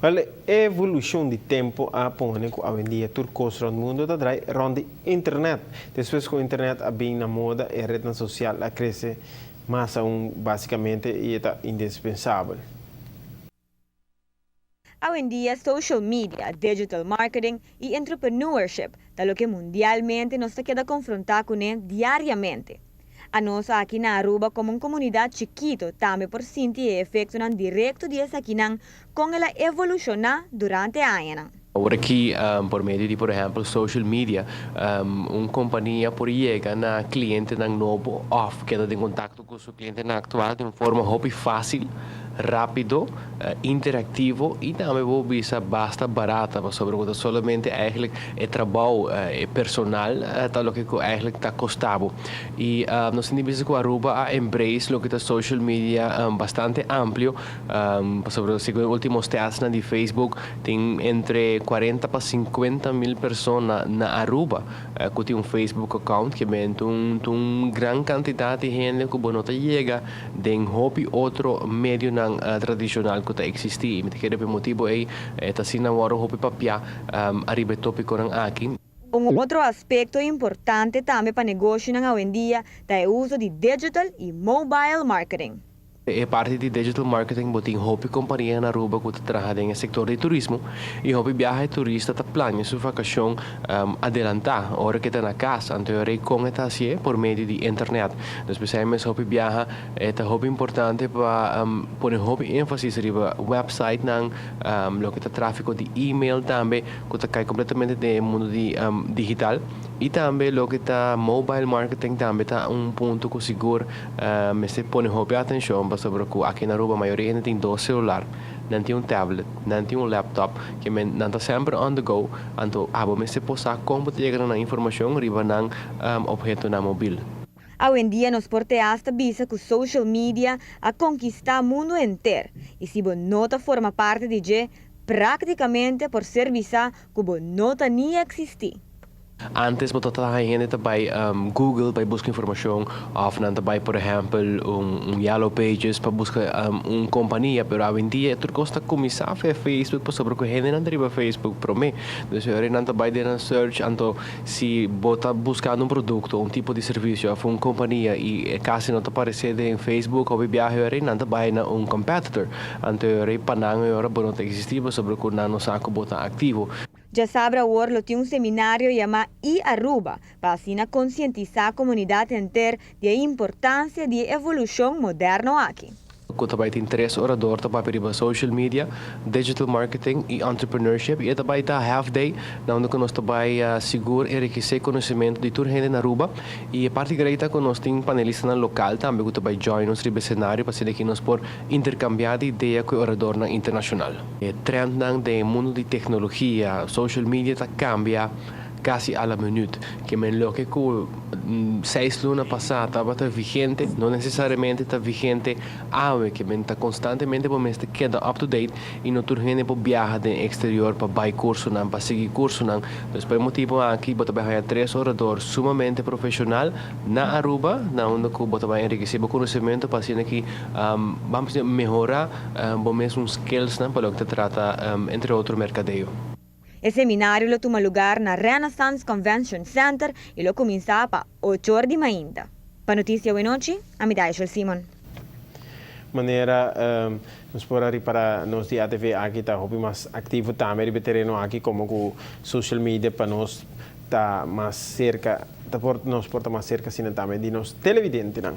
Wel, a evolução de tempo a põe que hoje em dia tudo coisa no mundo da trai ronde internet. Depois com a internet a bem na moda e a rede social a cresce, mas basicamente está indispensável. Hoy en día, social media, digital marketing y entrepreneurship, de lo que mundialmente nos queda confrontar con él diariamente. A nós aqui na Aruba, como uma comunidade chiquito, também por sentir efeitos direto dessa aqui com ela evolucionar durante a ano. Agora aqui, por meio de, por exemplo, social media, uma companhia por chegar na cliente novo, off, queda em contato com o seu cliente atual de uma forma hobby fácil, rápido, interativo e também vou bisa basta barata, sobre o que somente eigenlijk é trabalho personal, tal que eigenlijk está custado. E nós temos que Aruba a embrace lo que é social media bastante amplio, sobre os últimos testes de Facebook tem entre 40 para 50 mil pessoas na Aruba que tem Facebook account que vem uma grande quantidade de gente que não chega de um hobby outro meio tradicional que existe e que é o motivo é tá sendo agora hobby papia arriba tópico aqui. Outro aspecto importante também para negócio hoje em dia é o uso de digital e mobile marketing. É parte de digital marketing, botem hobby companhia na Aruba que trabalha no setor de turismo e hobby viaja turista tá plano sua vacação adelantar hora que está na casa anterior com esta assim por meio de internet. Especialmente hobby viaja é hobby importante para pôr hobby ênfase riba website nang lo que tá tráfego de e-mail também que tá cai completamente do mundo de digital e também lo que tá mobile marketing também tá ponto que seguro me se põe hobby atenção sobre que aqui na Aruba a maioria ainda tem 2 celulares, não tem tablet, não tem laptop, que não está sempre on the go, então a se possa como chegar na informação riba nang objeto na móvel. Hoy en día nos porte hasta visa que social media a conquistar o mundo inteiro e se você não forma parte de je, praticamente por ser visa que você não nem existir. Antes mo totala gente também Google para buscar informação, ou não também por exemplo Yellow Pages para buscar uma companhia, pero hoje em dia tudo custa começar a Facebook para sobre que gente não deriva Facebook para mim, então eu não também de search, então se bota buscando produto, tipo de serviço, ou uma companhia e quase não aparecer em Facebook ou viaje eu não também na competitor, então eu panang eu não existir sobre que não saco botar ativo. Já sabe agora tem um seminário chamado Aruba para assim conscientizar a comunidade inteira da importância de evolução moderna aqui. Que também tem 3 oradores também para social media, digital marketing e entrepreneurship. E também está half day, onde nós também seguro enriquecer conhecimento de toda a gente na Aruba. E a parte grande que nós temos panelistas no local também que também join nos no cenário para que nós por intercambiar ideias com o orador internacional. O trend do mundo de tecnologia, social media está cambia quase a la minuto, que me lo que 6 lunas passadas estava vigente, não necessariamente está vigente agora, que me está constantemente para me queda up to date e não tudo gente para viajar do exterior para vai curso não, para seguir curso não. Então, por motivo aqui, vou trabalhar 3 oradores sumamente profissional na Aruba, na onde eu vou trabalhar enriquecer o conhecimento para assim que vamos melhorar o mesmo skills não, para o que se trata entre outro mercadeio. El seminario lo toma lugar na Renaissance Convention Center y lo comienza para 8 horas de manhã. Para notícia hoje noite, a medalha de Simon. Maneira nos podemos para nós de ATV aqui está hobby mais ativo também de terreno aqui como com social media para nós tá mais cerca, tá por nós porta mais cerca assim também de nós televidente não.